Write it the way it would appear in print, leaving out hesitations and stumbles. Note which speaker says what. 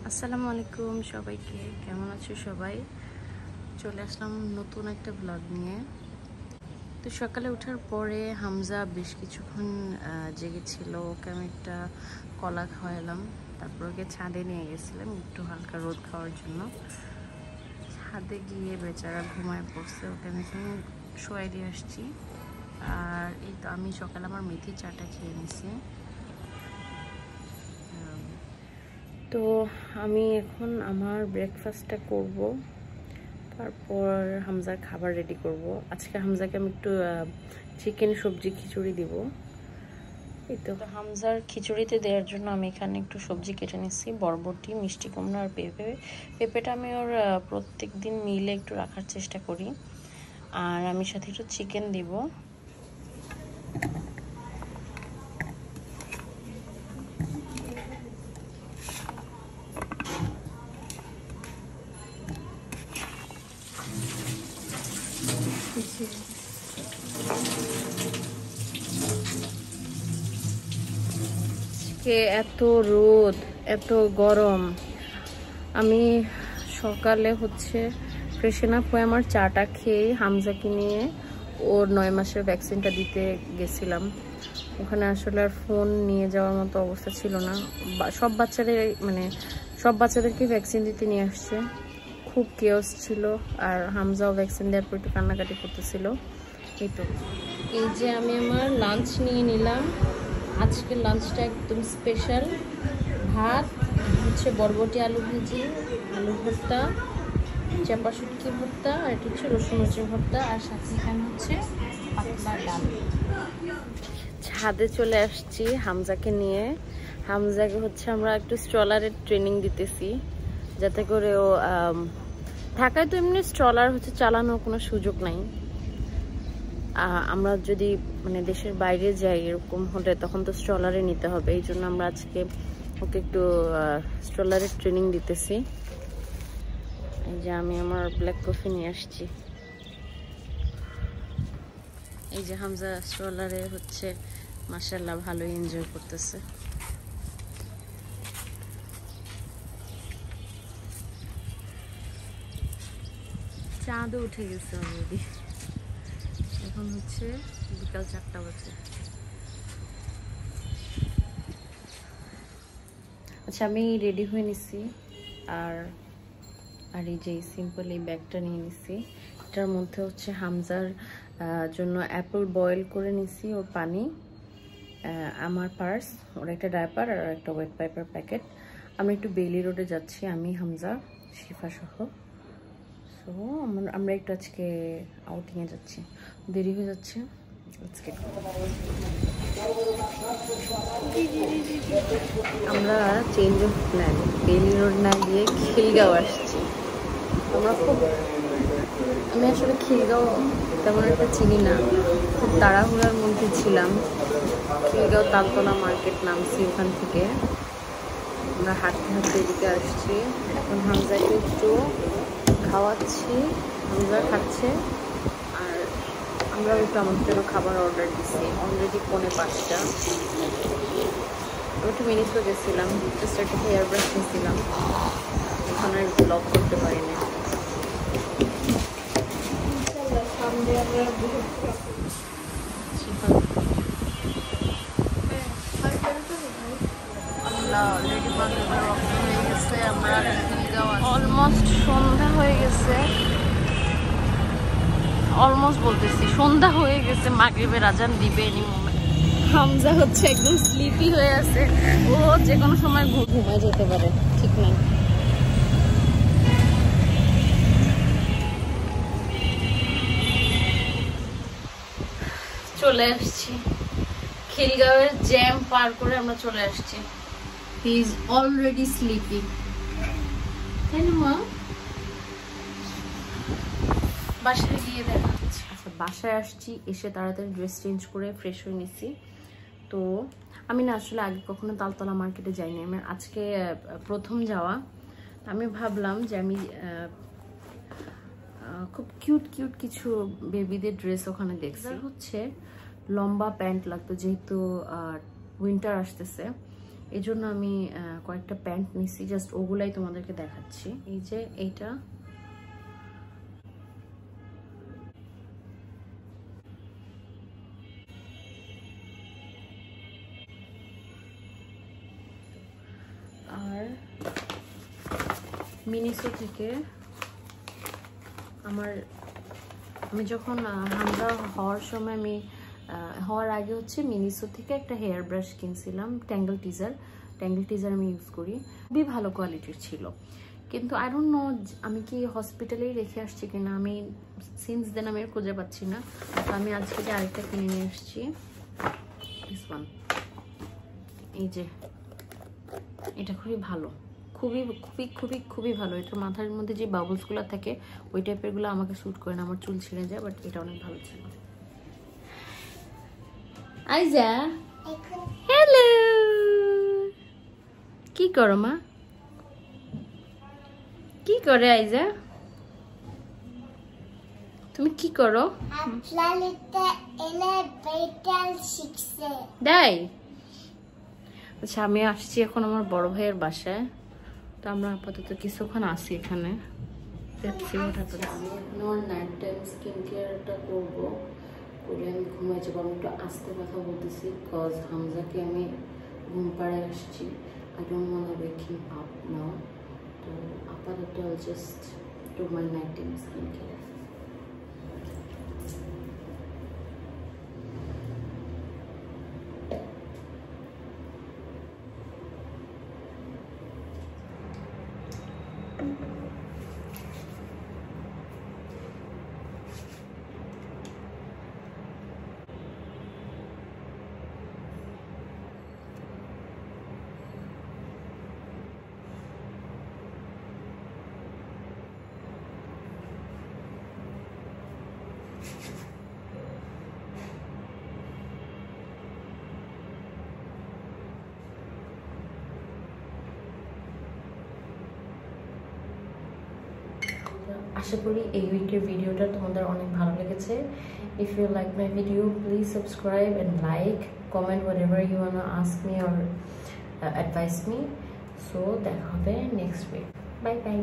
Speaker 1: আসসালামু আলাইকুম সবাইকে, কেমন আছো সবাই? চলে আসলাম নতুন একটা ব্লগ নিয়ে। তো সকালে ওঠার পরে হামজা বেশ কিছুক্ষণ জেগেছিল, ওকে আমি একটা কলা খাওয়ালাম। তারপর ওকে ছাদে নিয়ে গেছিলাম একটু হালকা রোদ খাওয়ার জন্য। ছাদে গিয়ে বেচারা ঘুমায় পড়ছে, ওকে আমি এখন শোয়াই দিয়ে আসছি। আর এই তো আমি সকালে আমার মেথি চাটা খেয়ে নিছি। তো আমি এখন আমার ব্রেকফাস্টটা করব, তারপর হামজার খাবার রেডি করব। আজকে হামজাকে আমি একটু চিকেন সবজি খিচুড়ি দিব। এই তো হামজার খিচুড়িতে দেওয়ার জন্য আমি এখানে একটু সবজি কেটে নিচ্ছি, বরবটি, মিষ্টি কুমড়া আর পেঁপে। পেঁপেটা আমি ওর প্রত্যেক দিন মিলে একটু রাখার চেষ্টা করি। আর আমি সাথে একটু চিকেন দিব। এত রোদ, এত গরম। আমি সকালে ফ্রেশন আপ হয়ে আমার চাটা খেয়ে হামজাকে নিয়ে ওর 9 মাসের ভ্যাকসিনটা দিতে গেছিলাম। ওখানে আসলে আর ফোন নিয়ে যাওয়ার মতো অবস্থা ছিল না। সব বাচ্চাদেরকে ভ্যাকসিন দিতে নিয়ে আসছে। খুব কেওস ছিল। আর হামজাও ভ্যাকসিন দেওয়ার পর একটু কান্নাকাটি করতেছিল। এই যে আমি আমার লাঞ্চ নিয়ে নিলাম। আজকের লাঞ্চটা একদম স্পেশাল। ভাত বরবটি আলু ভাজি, আলু ভর্তা, চাপা শুটকি ভর্তা, আর এটা রসুন মরিচের ভর্তা, আর সাথে এখানে পাতলা ডাল। ছাদে চলে আসছি হামজাকে নিয়ে। হামজাকে আমরা একটু স্ট্রলারের ট্রেনিং দিতেছি, যাতে করে ও ঢাকায় তো এমনি স্ট্রলার চালানোর কোনো সুযোগ নাই। আমরা যদি দেশের বাইরে যাই এরকম হলে তখন তো স্ট্রলারে নিতে হবে। এই জন্য আমরা আজকে ওকে একটু স্ট্রলারের ট্রেনিং দিতেছি। এই যে আমি আমার ব্ল্যাক কফি নিয়ে আসছি। এই যে হামজা স্ট্রলারে মাশাআল্লাহ ভালোই এনজয় করতেছে। চাঁদও উঠে গেছে অলরেডি। এখন বিকাল 4টা বাজে। আচ্ছা, আমি রেডি হয়ে নিছি। আর এই যে সিম্পল এই ব্যাগটা নিয়ে নিছি। এটার মধ্যে হামজার জন্য অ্যাপল বয়েল করে নিছি, ওর পানি, আমার পার্স, ওর একটা ডায়াপার আর একটা ওয়েট পাইপার প্যাকেট। আমরা একটু বেইলি রোডে যাচ্ছি, আমি, হামজা, শিফা সহ। সো আমরা একটু আজকে আউটিংয়ে যাচ্ছি, দেরি হয়ে যাচ্ছে। আমরা change of plan, Bailey road না গিয়ে খিলগাঁও আসছি। আমি আসলে খিলগাঁও তেমন একটা চিনি না, খুব তাড়াহুড়ার মধ্যে ছিলাম। খিলগাঁও তালতলা মার্কেট নামছি, ওখান থেকে আমরা হাঁটতে হাঁটতে এদিকে আসছি। এখন হামজাকে একটু খাওয়াচ্ছি, হামজা খাচ্ছে। আর আমরা একটু আমাদের জন্য খাবার অর্ডার দিচ্ছি। অলরেডি 4:45। একটু মিনিসও গেছিলাম, জাস্ট একটা হেয়ার ব্রাশ নিয়েছিলাম, এখন আর ব্লগ করতে পারিনি। অলমোস্ট সন্ধ্যা হয়ে গেছে, সন্ধ্যা হয়ে গেছে, মাগরিবের আজান দিবে এনি মোমেন্ট। হামজা একদম স্লিপি হয়ে আছে, ও যে কোনো সময় ঘুমায় যেতে পারে, ঠিক নাই। চলে আসছি খিলগাঁওয়ের জ্যাম পার করে, আমরা চলে আসছি। হি ইজ অলরেডি স্লিপি, তাই না মা? বাসায় গিয়ে দেখা হচ্ছে। আচ্ছা, বাসায় আসছি, এসে তাড়াতাড়ি ড্রেস চেঞ্জ করে ফ্রেশ হয়ে নিছি। তো আমি না আসলে আগে কখনো তালতলা মার্কেটে যাইনি, আমার আজকে প্রথম যাওয়া। আমি ভাবলাম যে আমি খুব কিউট কিউট কিছু বেবিদের ড্রেস ওখানে দেখছি। লম্বা প্যান্ট লাগতো, যেহেতু উইন্টার আসতেছে। এই জন্য আমি কয়েকটা প্যান্ট নিছি, জাস্ট ওগুলাই তোমাদেরকে দেখাচ্ছি। এই যে এইটা, আর মিনিসো থেকে আমি যখন হামজা হওয়ার সময় হওয়ার আগে হচ্ছে মিনিসো থেকে একটা হেয়ার ব্রাশ কিনছিলাম, ট্যাঙ্গল টিজার আমি ইউজ করি, খুবই ভালো কোয়ালিটির ছিল। কিন্তু আই ডোন্ট নো আমি কি হসপিটালেই রেখে আসছি কিনা, আমি সিন্স দেন আমি আর খুঁজে পাচ্ছি না। তো আমি আজ থেকে আরেকটা কিনে নিয়ে আসছি, দিস ওয়ান। এই যে এটা খুবই ভালো, খুবই খুবই খুবই খুবই ভালো। এটার মাথার মধ্যে যে বাবলসগুলো থাকে ওই টাইপের গুলো আমাকে স্যুট করে না, আমার চুল ছিঁড়ে যায়, বাট এটা অনেক ভালো ছিল। আইজা, হ্যালো, কি করো মা? কি করে আইজা? তুমি কি করো? দাই। আচ্ছা, আমি আসছি এখন আমার বড় ভাইয়ের বাসায়, তো আমরা আপাতত কিছুক্ষণ আসি এখানে। আমার নাইট টাইম স্কিন কেয়ারটা করবো, করে আমি ঘুমাই যাবো। আমি একটু আস্তে কথা বলতেছি, বিকজ হামজাকে আমি ঘুম পাড়ায় আসছি। I don't want to wake him up now. তো আপাতত just do my night time skin care. আশা করি এই উইকের ভিডিওটা তোমাদের অনেক ভালো লেগেছে। If you like my video, please subscribe and like, comment whatever you wanna ask me or advise me. So দেখা হবে নেক্সট উইক। Bye bye.